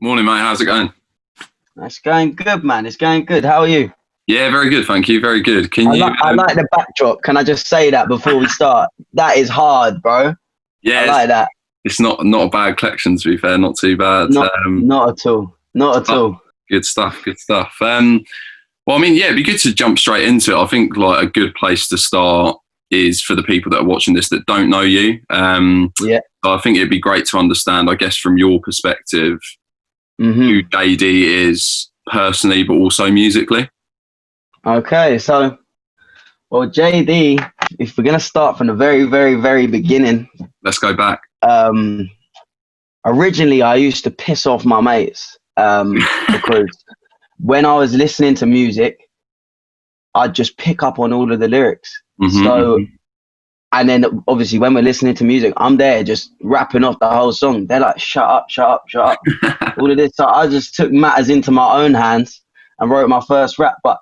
Morning, mate. How's it going? It's going good, man. It's going good. How are you? Yeah, very good, thank you. Very good. I like the backdrop. Can I just say that before we start? That is hard, bro. Yeah, I like that. It's not a bad collection, to be fair. Not too bad. Not at all. Not at all. Good stuff. Good stuff. Well, I mean, yeah, it'd be good to jump straight into it. I think like a good place to start is for the people that are watching this that don't know you. Yeah. So I think it'd be great to understand, I guess, from your perspective, who Jayedee is personally, but also musically. Okay, so, well, Jayedee, if we're going to start from the very, very, very beginning. Let's go back. Originally, I used to piss off my mates because when I was listening to music, I'd just pick up on all of the lyrics. And then obviously when we're listening to music, I'm there just rapping off the whole song. They're like, shut up, shut up, shut up. All of this. So I just took matters into my own hands and wrote my first rap. But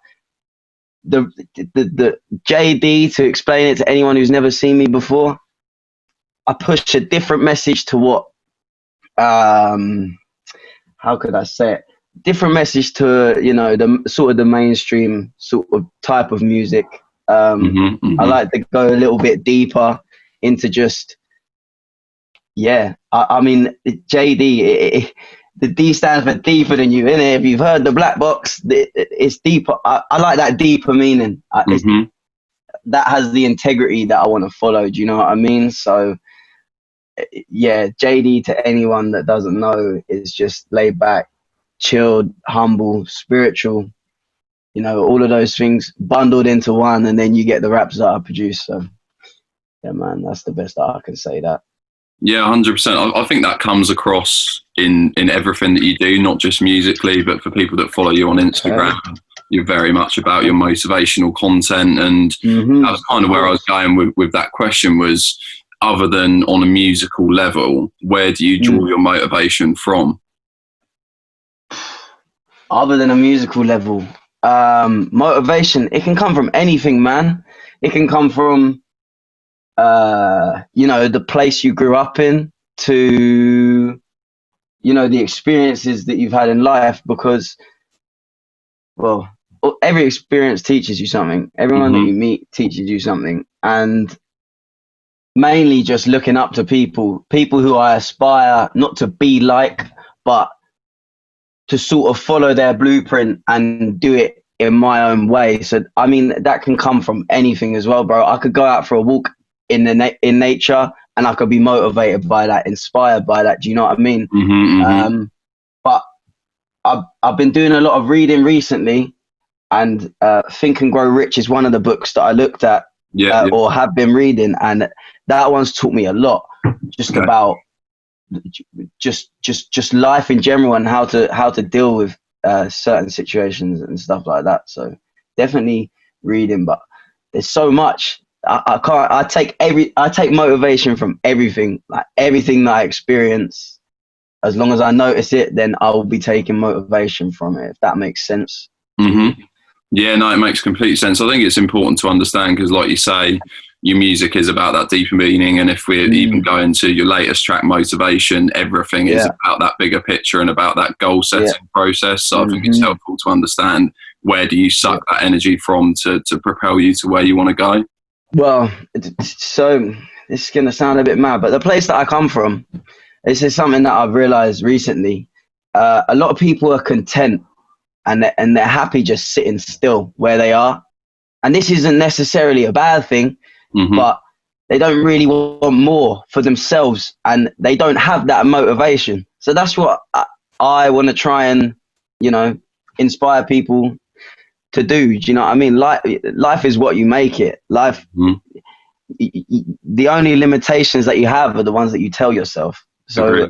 the Jayedee, to explain it to anyone who's never seen me before, I push a different message to what, how could I say it? Different message to, you know, the sort of the mainstream sort of type of music. I like to go a little bit deeper into just, yeah. I mean, Jayedee, the D stands for deeper than you, innit? If you've heard the black box, it's deeper. I like that deeper meaning. That has the integrity that I want to follow. Do you know what I mean? So, yeah, Jayedee, to anyone that doesn't know, is just laid back, chilled, humble, spiritual. You know, all of those things bundled into one, and then you get the raps that I produce. So, yeah, man, that's the best that I can say that. Yeah, 100%. I think that comes across in everything that you do, not just musically, but for people that follow you on Instagram. You're very much about your motivational content, and that was kind of where I was going with that question was, other than on a musical level, where do you draw your motivation from? Other than a musical level, motivation, it can come from anything, man. It can come from you know, the place you grew up in, to, you know, the experiences that you've had in life, because, well, every experience teaches you something. Everyone that you meet teaches you something. And mainly just looking up to people who I aspire not to be like, but to sort of follow their blueprint and do it in my own way. So, I mean, that can come from anything as well, bro. I could go out for a walk in nature, and I could be motivated by that, inspired by that. Do you know what I mean? But I've been doing a lot of reading recently, and Think and Grow Rich is one of the books that I looked at or have been reading, and that one's taught me a lot, just about just life in general, and how to deal with certain situations and stuff like that. So definitely reading, but there's so much. I take motivation from everything, like everything that I experience. As long as I notice it, then I will be taking motivation from it, if that makes sense. Yeah, no, it makes complete sense. I think it's important to understand, because like you say, your music is about that deeper meaning, and if we're even going to your latest track, Motivation, everything is about that bigger picture and about that goal setting process. So I think it's helpful to understand, where do you suck that energy from to propel you to where you want to go. Well, so this is going to sound a bit mad, but the place that I come from, this is something that I've realized recently. A lot of people are content, and they're happy just sitting still where they are. And this isn't necessarily a bad thing, but they don't really want more for themselves, and they don't have that motivation. So that's what I want to try and, you know, inspire people to do. Do you know what I mean? Life is what you make it. Life, the only limitations that you have are the ones that you tell yourself. So,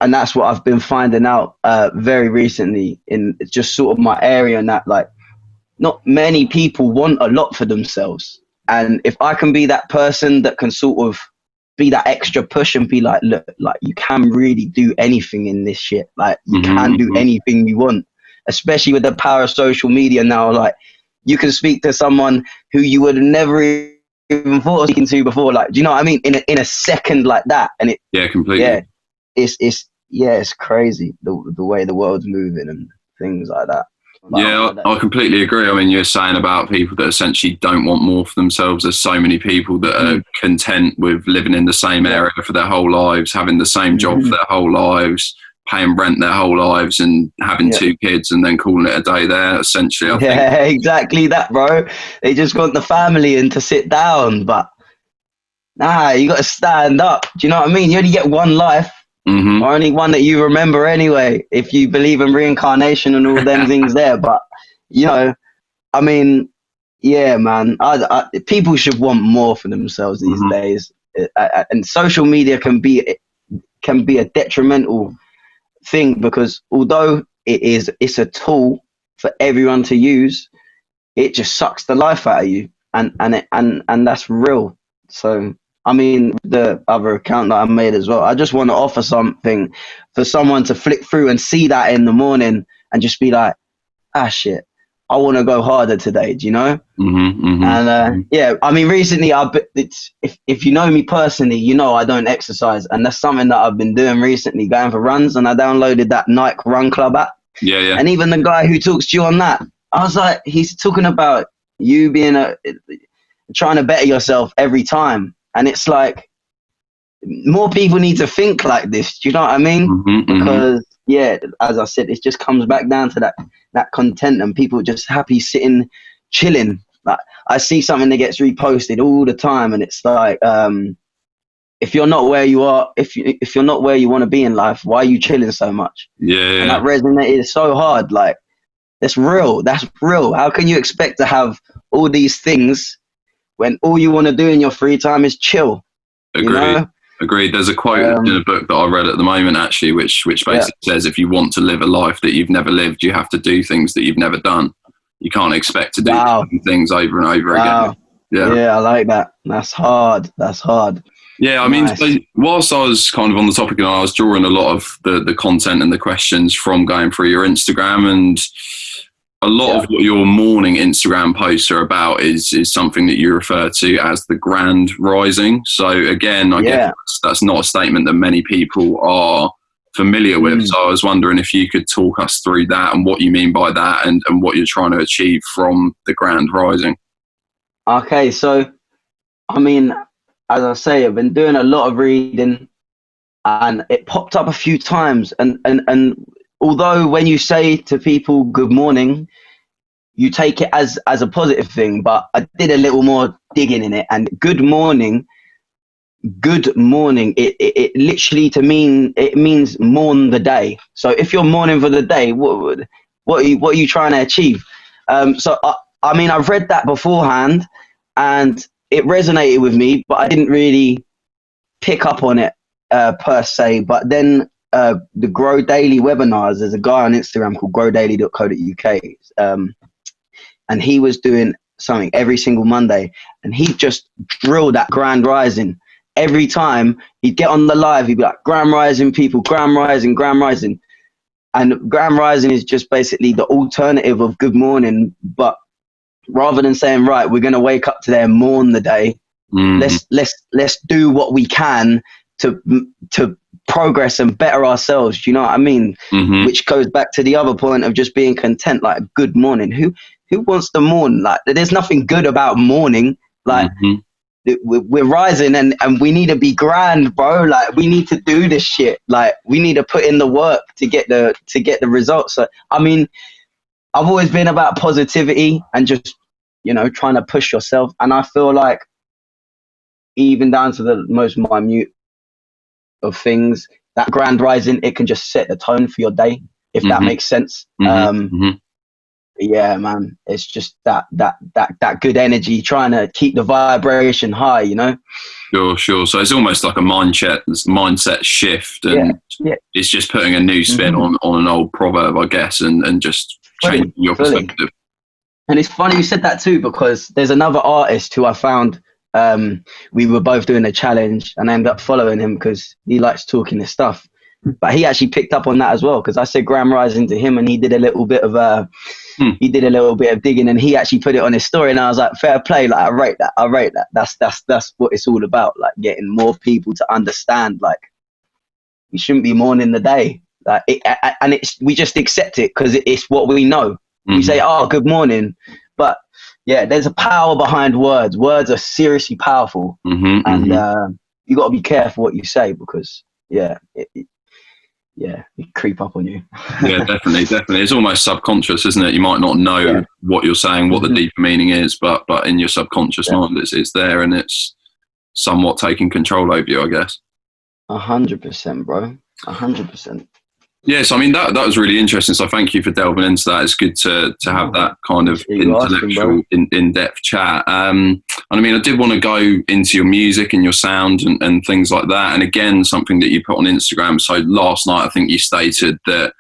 and that's what I've been finding out very recently in just sort of my area, and that, like, not many people want a lot for themselves. And if I can be that person that can sort of be that extra push and be like, look, like you can really do anything in this shit. Like you can do anything you want, especially with the power of social media now. Like you can speak to someone who you would have never even thought of speaking to before. Like, do you know what I mean? In a second like that. And it, yeah, completely. Yeah, it's crazy the way the world's moving and things like that. Yeah, I completely agree. I mean, you're saying about people that essentially don't want more for themselves. There's so many people that are content with living in the same area for their whole lives, having the same job for their whole lives, paying rent their whole lives, and having 2 kids and then calling it a day there, essentially. I think. Exactly that, bro. They just want the family and to sit down. But nah, you got to stand up. Do you know what I mean? You only get one life. Or only one that you remember anyway, if you believe in reincarnation and all them things there. But you know, I mean, yeah, man, people should want more for themselves these days, and social media can be a detrimental thing, because although it's a tool for everyone to use, it just sucks the life out of you, and that's real. So I mean, the other account that I made as well, I just want to offer something for someone to flick through and see that in the morning and just be like, ah, shit, I want to go harder today. Do you know? And yeah, I mean, recently, if you know me personally, you know I don't exercise, and that's something that I've been doing recently, going for runs, and I downloaded that Nike Run Club app. Yeah. And even the guy who talks to you on that, I was like, he's talking about you being trying to better yourself every time. And it's like, more people need to think like this. Do you know what I mean? Because, yeah, as I said, it just comes back down to that content, and people just happy sitting, chilling. Like, I see something that gets reposted all the time, and it's like, if you're not where you are, if you're not where you want to be in life, why are you chilling so much? Yeah. And that resonated so hard. Like, that's real. That's real. How can you expect to have all these things when all you want to do in your free time is chill? Agreed. There's a quote in a book that I read at the moment, actually, which basically says, if you want to live a life that you've never lived, you have to do things that you've never done. You can't expect to do things over and over again. Yeah, I like that. That's hard. Yeah, I mean, so whilst I was kind of on the topic, and I was drawing a lot of the content and the questions from going through your Instagram, and a lot of what your morning Instagram posts are about is something that you refer to as the grand rising. So again, I guess that's not a statement that many people are familiar with. So I was wondering if you could talk us through that and what you mean by that, and what you're trying to achieve from the grand rising. Okay, so I mean, as I say, I've been doing a lot of reading, and it popped up a few times, and although when you say to people good morning, you take it as a positive thing, but I did a little more digging in it, and good morning, it literally it means mourn the day. So if you're mourning for the day, what are you trying to achieve? So I mean, I've read that beforehand, and it resonated with me, but I didn't really pick up on it per se. But then the Grow Daily webinars, there's a guy on Instagram called growdaily.co.uk, and he was doing something every single Monday, and he just drilled that grand rising. Every time he'd get on the live, he'd be like, grand rising people, grand rising. And grand rising is just basically the alternative of good morning, but rather than saying, right, we're going to wake up today and mourn the day, let's do what we can to progress and better ourselves. Do you know what I mean? Which goes back to the other point of just being content. Like, good morning. Who wants to mourn? Like, there's nothing good about mourning. Like, we're rising, and we need to be grand, bro. Like, we need to do this shit. Like, we need to put in the work to get the results. So, I mean, I've always been about positivity and just, you know, trying to push yourself. And I feel like even down to the most minute of things, that grand rising, it can just set the tone for your day, if that makes sense. Yeah, man, it's just that good energy, trying to keep the vibration high, you know? Sure. So it's almost like a mindset shift, and it's just putting a new spin on an old proverb, I guess, and just changing your perspective. And it's funny you said that too, because there's another artist who I found we were both doing a challenge, and I ended up following him because he likes talking his stuff. But he actually picked up on that as well, because I said Gram Rising to him, and he did a little bit of digging, and he actually put it on his story, and I was like, fair play, like I rate that. That's what it's all about, like getting more people to understand, like we shouldn't be mourning the day, like we just accept it because it's what we know. We say, oh, good morning, but yeah, there's a power behind words. Words are seriously powerful, and you got to be careful what you say, because it creep up on you. Yeah, definitely. It's almost subconscious, isn't it? You might not know what you're saying, what the deeper meaning is, but in your subconscious mind, it's there, and it's somewhat taking control over you, I guess. 100%, bro. 100%. Yes, I mean that was really interesting. So thank you for delving into that. It's good to have that kind of intellectual, in-depth chat. And I mean, I did want to go into your music and your sound and things like that. And again, something that you put on Instagram. So last night, I think you stated that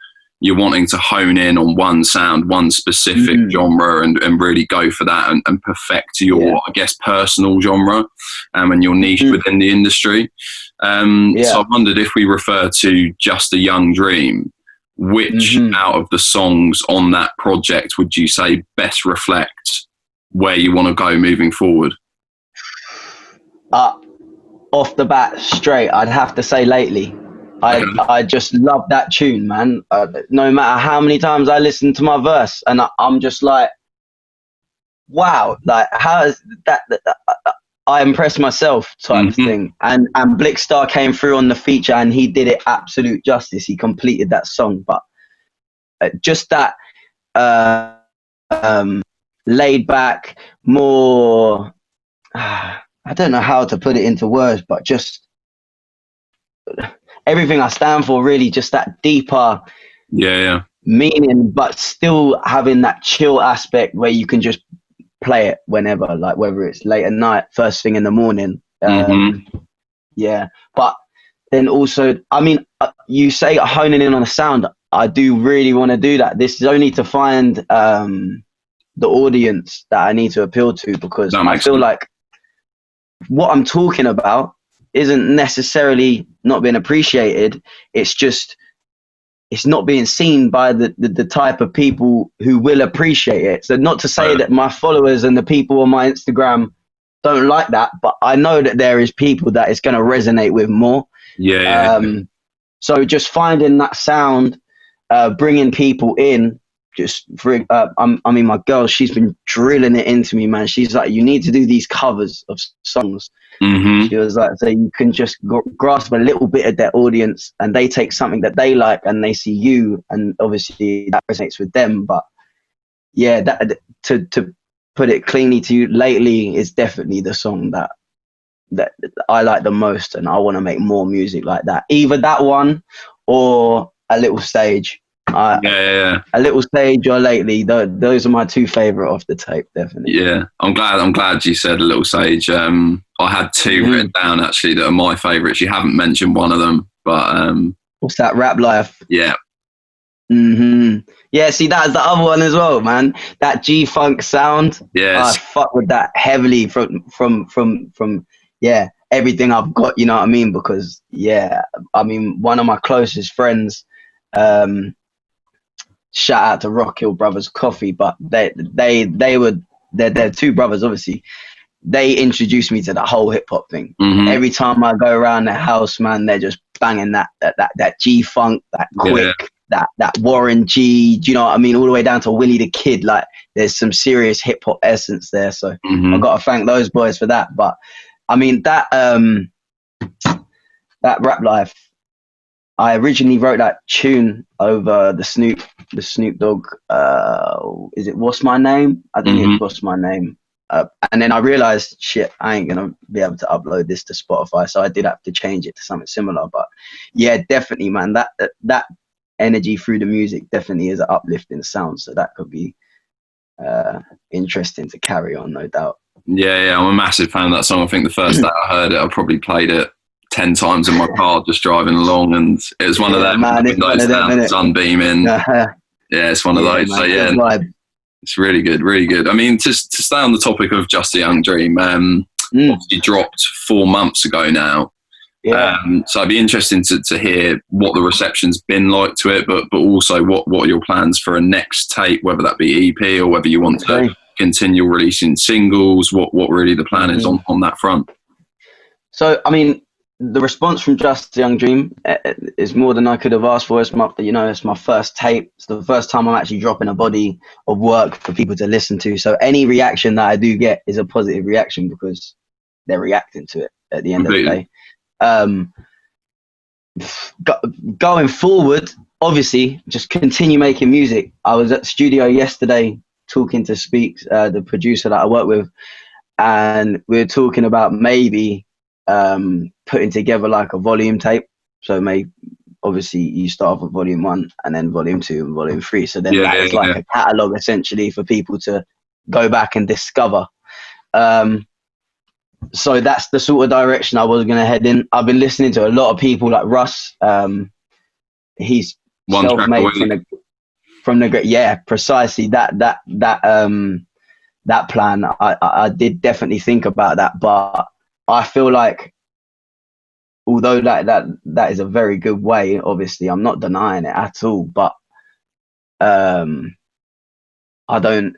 you're wanting to hone in on one sound, one specific genre, and really go for that and perfect your, I guess, personal genre and your niche within the industry. So I wondered, if we refer to Just a Young Dream, which out of the songs on that project would you say best reflect where you want to go moving forward? Off the bat, straight, I'd have to say Lately. I just love that tune, man. No matter how many times I listen to my verse, and I'm just like, wow, like how is that I impressed myself type of thing. And Blickstar came through on the feature, and he did it absolute justice. He completed that song, but just that laid back, more I don't know how to put it into words, but just everything I stand for, really, just that deeper meaning, but still having that chill aspect where you can just play it whenever, like whether it's late at night, first thing in the morning. But then also, I mean, you say honing in on a sound. I do really want to do that. This is only to find the audience that I need to appeal to, because I feel like what I'm talking about isn't necessarily not being appreciated. It's just, it's not being seen by the type of people who will appreciate it. So not to say that my followers and the people on my Instagram don't like that, but I know that there is people that it's going to resonate with more. So just finding that sound, bringing people in, just I mean, my girl, she's been drilling it into me, man. She's like, you need to do these covers of songs. She was like, so you can just grasp a little bit of their audience, and they take something that they like and they see you, and obviously that resonates with them. But yeah, that to put it cleanly to you, Lately is definitely the song that I like the most, and I want to make more music like that. Either that one or A Little Stage. A Little Stage or Lately, those are my two favorite off the tape, definitely. Yeah, I'm glad you said A Little Sage. I had two written down actually that are my favorites. You haven't mentioned one of them, but what's that? Rap Life. Yeah. Yeah, see, that's the other one as well, man. That G-funk sound. Yes. I fuck with that heavily from everything I've got, you know what I mean? Because I mean, one of my closest friends, shout out to Rock Hill Brothers Coffee, but they're two brothers, obviously. They introduced me to the whole hip hop thing. Every time I go around their house, man, they're just banging that G-funk, that quick, that Warren G, do you know what I mean? All the way down to Willie the Kid. Like, there's some serious hip hop essence there. So I've got to thank those boys for that. But I mean, that Rap Life, I originally wrote that tune over the Snoop Dogg, is it What's My Name? I think it's What's My Name. And then I realized, shit, I ain't gonna be able to upload this to Spotify, so I did have to change it to something similar. But yeah, definitely, man, that energy through the music definitely is an uplifting sound, so that could be interesting to carry on, no doubt. Yeah, I'm a massive fan of that song. I think the first day I heard it, I probably played it 10 times in my car just driving along, and it was one of them. Man, it's one of them, sun beaming. It's one of those. Man, so yeah, it's really good, really good. I mean, to stay on the topic of Just a Young Dream, obviously dropped 4 months ago now. Yeah. So it'd be interesting to hear what the reception's been like to it, but also what are your plans for a next tape, whether that be EP or whether you want to continue releasing singles, what really the plan is on that front. So, I mean, the response from Just a Young Dream is more than I could have asked for. It's my first tape. It's the first time I'm actually dropping a body of work for people to listen to. So any reaction that I do get is a positive reaction because they're reacting to it at the end of the day. Going forward, obviously, just continue making music. I was at the studio yesterday talking to Speaks, the producer that I work with, and we were talking about maybe putting together like a volume tape. So obviously you start off with volume 1 and then volume 2 and volume 3. So then that is like a catalog essentially for people to go back and discover. So that's the sort of direction I was going to head in. I've been listening to a lot of people like Russ. He's self-made from the great. Yeah, precisely that plan. I did definitely think about that, but I feel like although that is a very good way, obviously I'm not denying it at all, but I don't.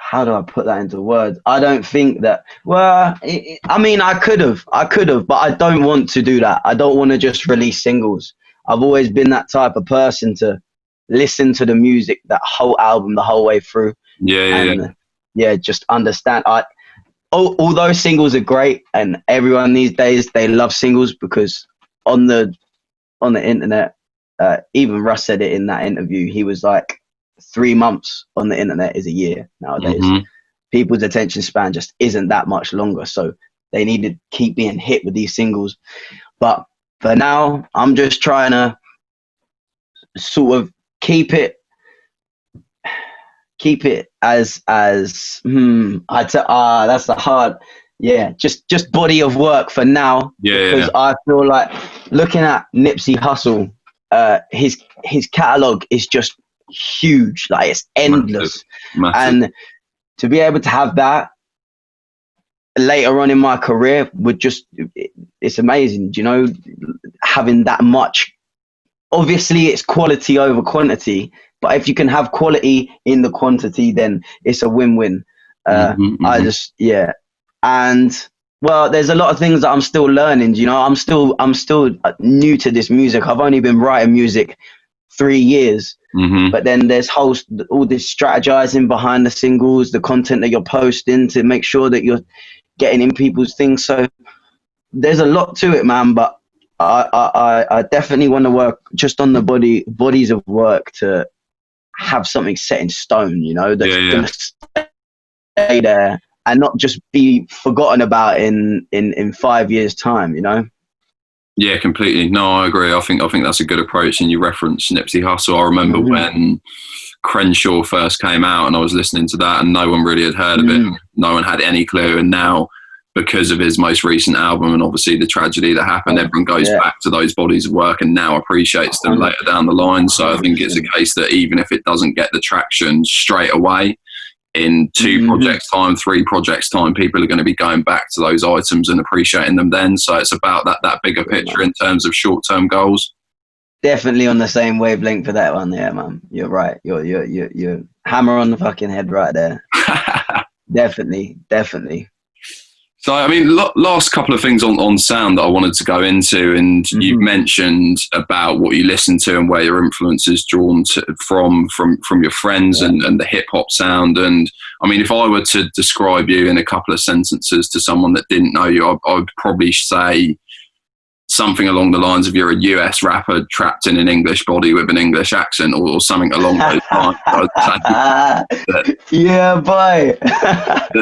How do I put that into words? I don't think that. Well, I mean, I could have, but I don't want to do that. I don't want to just release singles. I've always been that type of person to listen to the music, that whole album, the whole way through. Yeah, just understand. Although singles are great, and everyone these days they love singles because on the internet, even Russ said it in that interview. He was like, 3 months on the internet is a year nowadays. People's attention span just isn't that much longer, so they need to keep being hit with these singles. But for now, I'm just trying to sort of keep it as that's the hard, just body of work for now. Because I feel like looking at Nipsey Hussle, his catalog is just huge, like it's endless. Massive. And to be able to have that later on in my career it's amazing, having that much. Obviously it's quality over quantity, but if you can have quality in the quantity, then it's a win-win. And well, there's a lot of things that I'm still learning, I'm still new to this music. I've only been writing music 3 years. But then there's all this strategizing behind the singles, the content that you're posting to make sure that you're getting in people's things. So there's a lot to it, man. But I definitely want to work just on the bodies of work to have something set in stone, that's gonna stay there and not just be forgotten about in 5 years' time, Yeah, completely. No, I agree. I think that's a good approach. And you referenced Nipsey Hussle. I remember when Crenshaw first came out, and I was listening to that, and no one really had heard of it. No one had any clue. And now, because of his most recent album and obviously the tragedy that happened, everyone goes back to those bodies of work and now appreciates them later down the line. So I think it's a case that even if it doesn't get the traction straight away, in 2 projects time, 3 projects time, people are going to be going back to those items and appreciating them then. So it's about that bigger picture in terms of short-term goals. Definitely on the same wavelength for that one. Yeah, man, you're right. You're hammer on the fucking head right there. Definitely. So, I mean, last couple of things on sound that I wanted to go into, and you've mentioned about what you listen to and where your influence is drawn from your friends and the hip hop sound. And I mean, if I were to describe you in a couple of sentences to someone that didn't know you, I would probably say something along the lines of you're a US rapper trapped in an English body with an English accent, or something along those lines. Yeah, boy.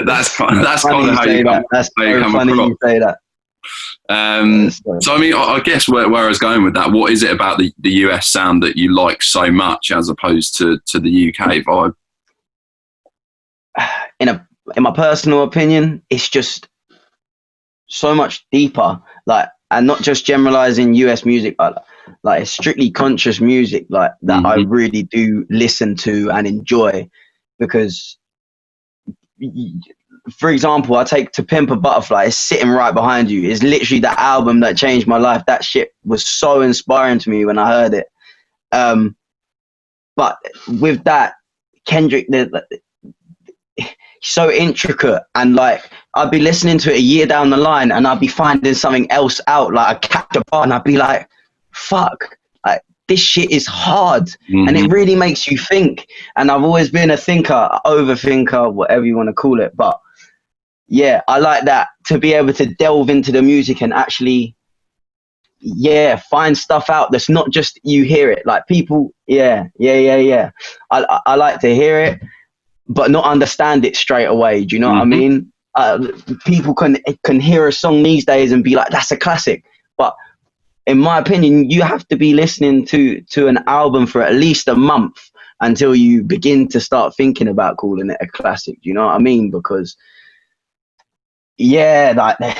That's kind of how you come across. You say that. So I mean, I guess where I was going with that, what is it about the US sound that you like so much as opposed to the UK vibe? In my personal opinion, it's just so much deeper, and not just generalizing US music, but like it's strictly conscious music, like that I really do listen to and enjoy, because for example, I take To Pimp a Butterfly. It's sitting right behind you. It's literally the album that changed my life. That shit was so inspiring to me when I heard it. But with that, Kendrick, so intricate, and like I'd be listening to it a year down the line and I'd be finding something else out, like I catch a bar and I'd be like, fuck, like this shit is hard. And it really makes you think. And I've always been a thinker, overthinker, whatever you want to call it, but yeah, I like that, to be able to delve into the music and actually find stuff out that's not just you hear it, like people I like to hear it but not understand it straight away. Do you know what I mean? People can hear a song these days and be like, that's a classic. But in my opinion, you have to be listening to an album for at least a month until you begin to start thinking about calling it a classic. Do you know what I mean? Because, like,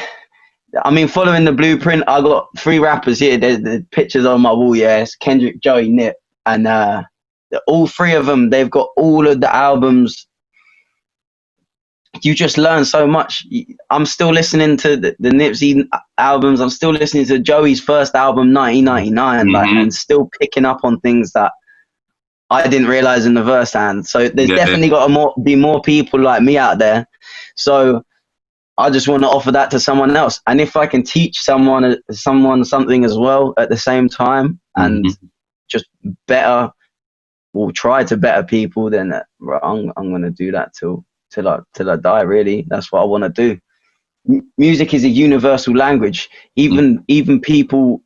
I mean, following the blueprint, I got 3 rappers here. There's the pictures on my wall, It's Kendrick, Joey, Nip. And all 3 of them, they've got all of the albums. You just learn so much. I'm still listening to the Nipsey albums. I'm still listening to Joey's first album, 1999, like, and still picking up on things that I didn't realize in the verse hand. So there's definitely got to be more people like me out there. So I just want to offer that to someone else. And if I can teach someone something as well at the same time, and just better, or try to better people, then I'm going to do that till I die, really. That's what I want to do. Music is a universal language. Even people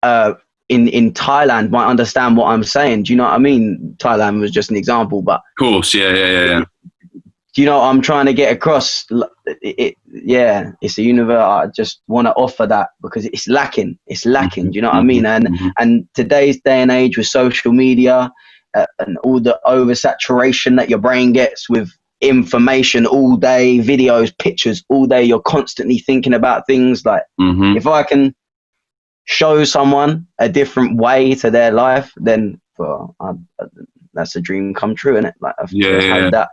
in Thailand might understand what I'm saying. Do you know what I mean? Thailand was just an example, but of course, yeah. Do you know what I'm trying to get across? It's a universe. I just want to offer that because it's lacking. Do you know what I mean? And today's day and age with social media and all the oversaturation that your brain gets with information all day, videos, pictures all day, you're constantly thinking about things. Like if I can show someone a different way to their life, then that's a dream come true, isn't it? Like have that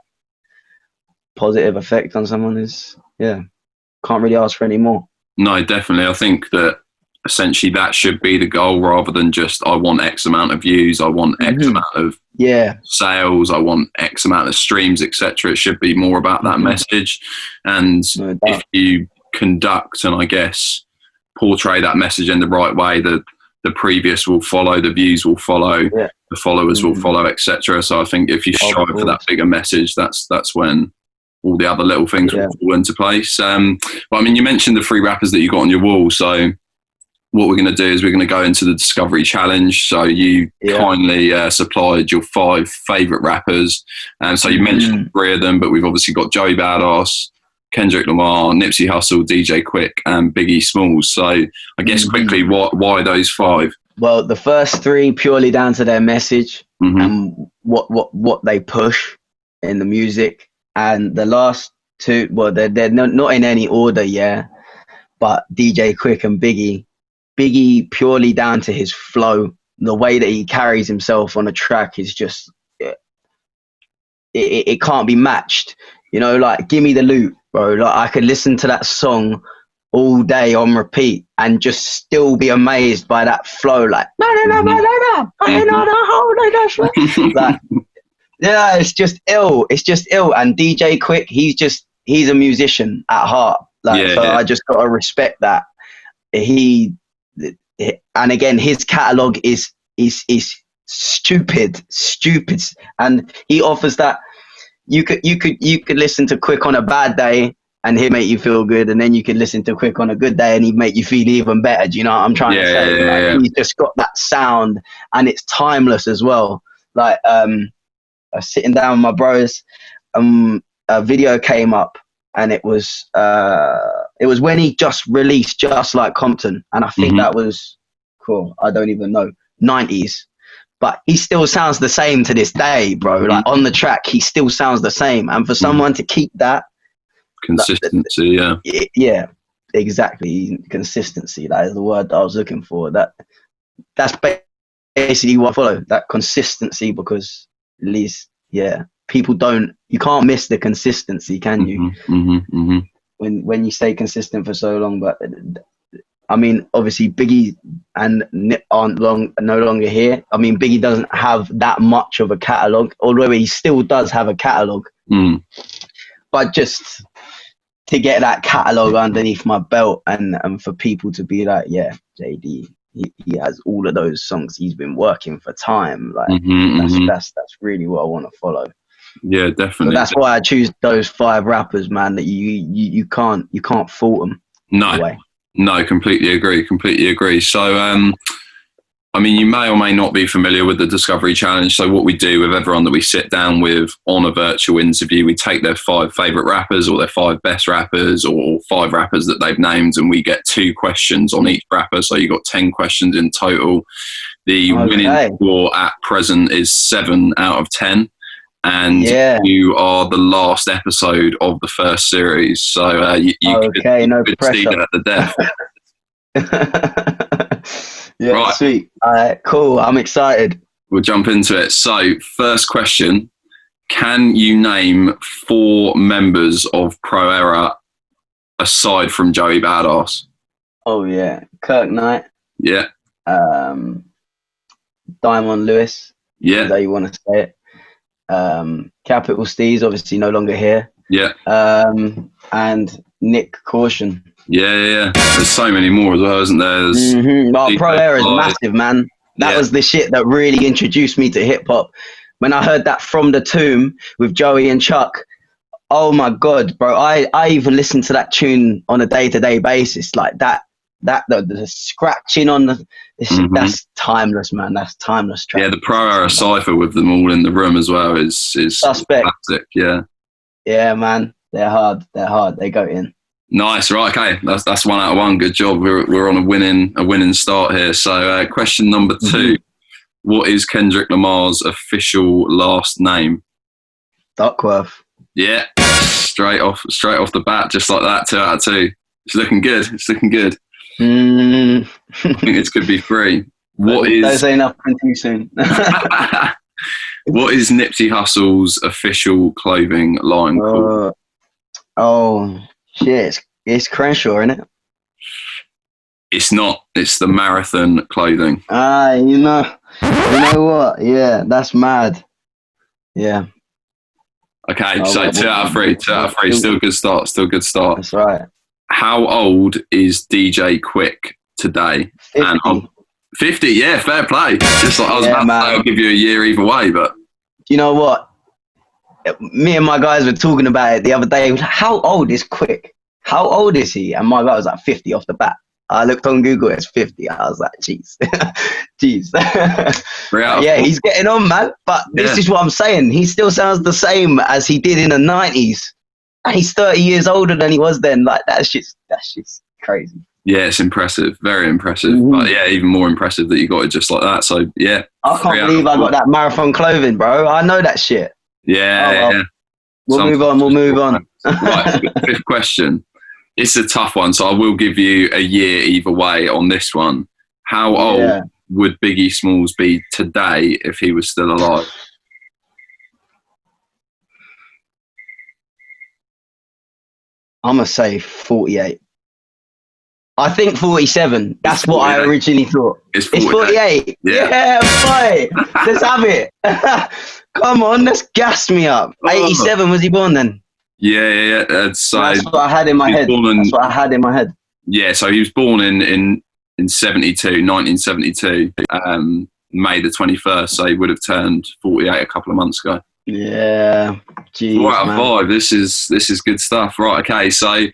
positive effect on someone is can't really ask for any more. No, definitely. I think that essentially that should be the goal, rather than just I want X amount of views, I want X amount of sales, I want X amount of streams, etc. It should be more about that message. And if you conduct and I guess portray that message in the right way, the previous will follow, the views will follow, the followers will follow, etc. So I think if you strive for that bigger message, that's when all the other little things will fall into place. But I mean, you mentioned the 3 rappers that you got on your wall. So what we're going to do is we're going to go into the Discovery Challenge. So you kindly supplied your 5 favourite rappers. And so you mentioned 3 of them, but we've obviously got Joey Badass, Kendrick Lamar, Nipsey Hussle, DJ Quick, and Biggie Smalls. So I guess quickly, why those 5? Well, the first 3 purely down to their message and what they push in the music. And the last 2, well, they're not in any order, but DJ Quick and Biggie purely down to his flow, the way that he carries himself on a track is just, it can't be matched. You know, like, give me the loot, bro. Like, I could listen to that song all day on repeat and just still be amazed by that flow. Like, like, it's just ill. It's just ill. And DJ Quick, he's a musician at heart. Like, I just gotta respect that. And again, his catalog is stupid, and he offers that. You could listen to Quick on a bad day and he'd make you feel good, and then you could listen to Quick on a good day and he'd make you feel even better. Do you know what I'm trying to say? He's just got that sound, and it's timeless as well. Like, sitting down with my bros, a video came up, and it was when he just released Just Like Compton, and I think that was cool. I don't even know, 90s, but he still sounds the same to this day, bro. Like, on the track, he still sounds the same, and for someone to keep that consistency, exactly, consistency. That is the word that I was looking for. That's basically what I follow, that consistency, because at least people don't. You can't miss the consistency, can you? When you stay consistent for so long. But I mean, obviously Biggie and Nip aren't no longer here. I mean, Biggie doesn't have that much of a catalogue, although he still does have a catalogue. But just to get that catalogue underneath my belt, and for people to be like, yeah, Jayedee, he has all of those songs. He's been working for time. Like that's really what I want to follow. Yeah, definitely. So that's why I choose those 5 rappers, man. That you can't fault them. No, completely agree. So, I mean, you may or may not be familiar with the Discovery Challenge. So what we do with everyone that we sit down with on a virtual interview, we take their 5 favourite rappers or their 5 best rappers or 5 rappers that they've named, and we get 2 questions on each rapper. So you've got 10 questions in total. The winning score at present is 7 out of 10. And you are the last episode of the first series. So you could see that at the death. Yeah, right. Sweet. All right, cool. I'm excited. We'll jump into it. So, first question. Can you name 4 members of Pro Era aside from Joey Badass? Oh, yeah. Kirk Knight. Yeah. Diamond Lewis. Yeah. Is that you want to say it. Capital Steez, obviously no longer here. Yeah. And Nick Caution. Yeah. There's so many more as well, isn't there? Well, Pro Era is massive, man. That was the shit that really introduced me to hip hop. When I heard that From the Tomb with Joey and Chuck, oh my God, bro. I even listen to that tune on a day-to-day basis. Like the scratching on that's timeless, man. That's timeless track. Yeah, the Pro Era cypher with them all in the room as well is suspect. Classic. Yeah, man. They're hard. They go in. Nice. Right. Okay. That's 1 out of 1. Good job. We're on a winning start here. So question number 2: What is Kendrick Lamar's official last name? Duckworth. Yeah. Straight off the bat, just like that. 2 out of 2. It's looking good. I think this could be 3. Don't say nothing too soon. What is Nipsey Hussle's official clothing line called? Oh shit! It's Crenshaw, isn't it? It's not. It's the Marathon clothing. You know what? Yeah, that's mad. Yeah. Okay, so 2 out of 3. 2 out of 3. Still a good start. That's right. How old is DJ Quick today? 50. 50, yeah, fair play. Just like I was about to say, I'll give you a year either way, but... You know what? Me and my guys were talking about it the other day. How old is Quick? How old is he? And my guy was like 50 off the bat. I looked on Google, it's 50. I was like, jeez. Yeah, he's getting on, man. But this is what I'm saying. He still sounds the same as he did in the 90s. And he's 30 years older than he was then. Like, that's just crazy. Yeah, it's impressive. Very impressive. But yeah, even more impressive that you got it just like that. So, yeah. I can't believe I got that Marathon clothing, bro. I know that shit. Yeah. We'll move on. Right, 5th question. It's a tough one, so I will give you a year either way on this one. How old would Biggie Smalls be today if he was still alive? I'm going to say 48. I think 47. That's what I originally thought. It's 48. Yeah, boy. Let's have it. Come on, let's gas me up. 87, was he born then? Yeah. That's what I had in my head. Yeah, so he was born in 1972, May the 21st. So he would have turned 48 a couple of months ago. Yeah. Geez, 4 out of 5. This is good stuff. Right, okay, so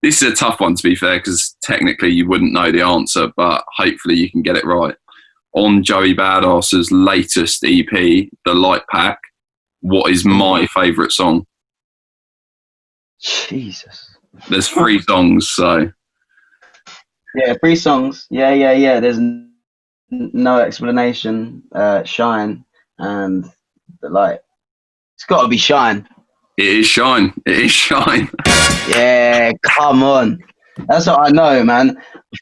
this is a tough one, to be fair, because technically you wouldn't know the answer, but hopefully you can get it right. On Joey Badass's latest EP, The Light Pack, what is my favourite song? Jesus. There's 3 songs, so... Yeah, 3 songs. Yeah. There's no explanation. Shine and The Light. It's got to be Shine. It is Shine. Yeah, come on. That's what I know, man.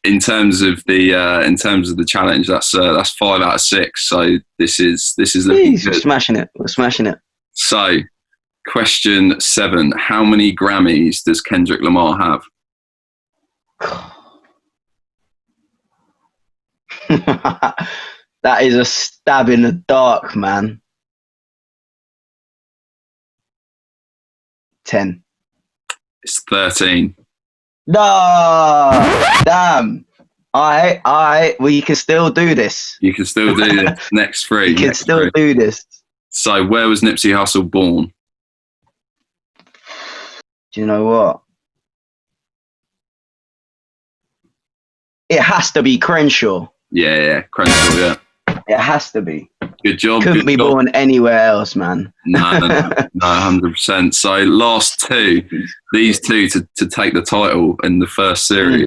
In terms of the challenge, that's 5 out of 6. So this is looking good. We're smashing it. So Question 7. How many Grammys does Kendrick Lamar have? That is a stab in the dark, man. 10. It's 13. No, damn. All right. Well, you can still do this. You can still do this. Next 3. You can still do this. So, where was Nipsey Hussle born? Do you know what? It has to be Crenshaw. Yeah, Crenshaw, yeah. It has to be. Good job. Couldn't be born anywhere else, man. No, 100%. So, last 2. These 2 to take the title in the first series.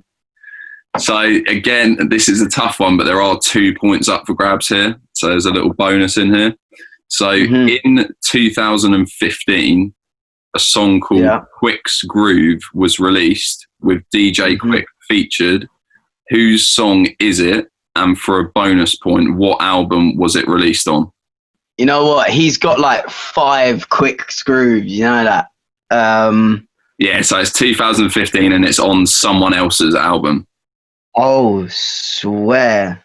So, again, this is a tough one, but there are 2 points up for grabs here. So, there's a little bonus in here. So, in 2015, a song called Quick's Groove was released with DJ Quick featured. Whose song is it? And for a bonus point, what album was it released on? You know what? He's got like 5 quick grooves. You know that? Yeah, so it's 2015 and it's on someone else's album. Oh, swear.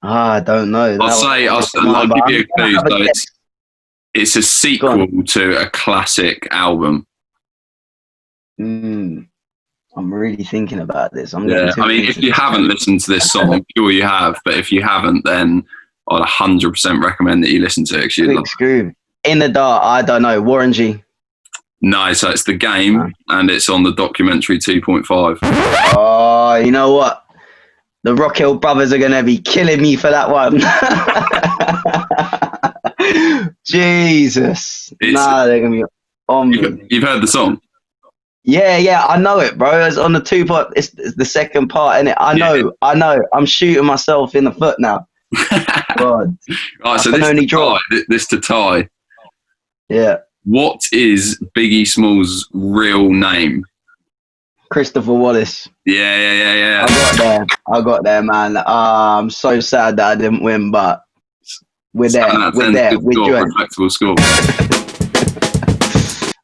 I don't know. I'll give you a clue. So it's a sequel to a classic album. I'm really thinking about this. I mean, if you haven't listened to this song, I'm sure you have. But if you haven't, then I'd 100% recommend that you listen to it. Quick Groove. In the Dark, I don't know. Warren G. No, so it's The Game, and it's on the documentary 2.5. Oh, you know what? The Rock Hill brothers are going to be killing me for that one. Jesus. They're going to be on me. You've heard the song? Yeah, I know it, bro. It's on the 2 part. It's the second part, innit? I know. I'm shooting myself in the foot now. God. Right, so this to tie. Yeah. What is Biggie Smalls' real name? Christopher Wallace. Yeah. I got there, man. I'm so sad that I didn't win, but we're there. We're respectable score.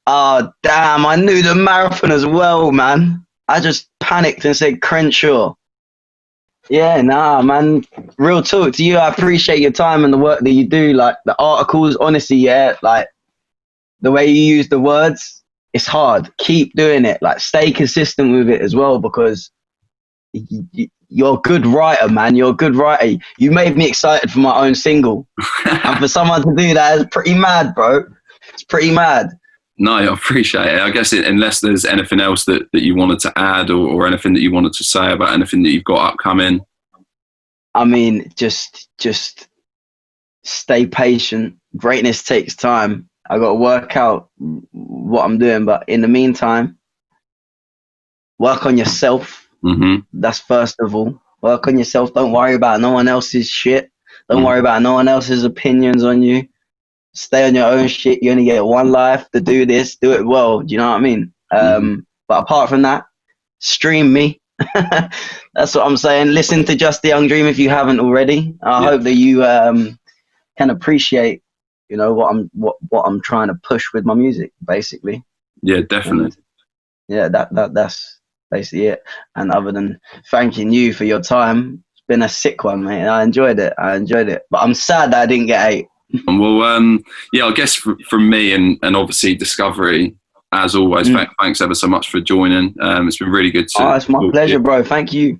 Oh, damn. I knew the marathon as well, man. I just panicked and said Crenshaw. Yeah, nah, man. Real talk to you. I appreciate your time and the work that you do. Like, the articles, honestly, yeah. Like, the way you use the words, it's hard. Keep doing it. Like, stay consistent with it as well, because you're a good writer, man. You're a good writer. You made me excited for my own single. And for someone to do that is pretty mad, bro. It's pretty mad. No, I appreciate it. I guess unless there's anything else that you wanted to add or anything that you wanted to say about anything that you've got upcoming. I mean, just stay patient. Greatness takes time. I got to work out what I'm doing, but in the meantime, work on yourself. That's first of all. Work on yourself. Don't worry about no one else's shit. Don't worry about no one else's opinions on you. Stay on your own shit. You only get one life to do this. Do it well. Do you know what I mean? But apart from that, stream me. That's what I'm saying. Listen to Just a Young Dream if you haven't already. I hope that you can appreciate, you know, what I'm trying to push with my music, basically. Yeah, definitely. And that's basically it. And other than thanking you for your time, it's been a sick one, mate. I enjoyed it. But I'm sad that I didn't get 8. Well, I guess from me and obviously Discovery, as always, thanks ever so much for joining. It's been really good to. It's my pleasure, bro. Thank you.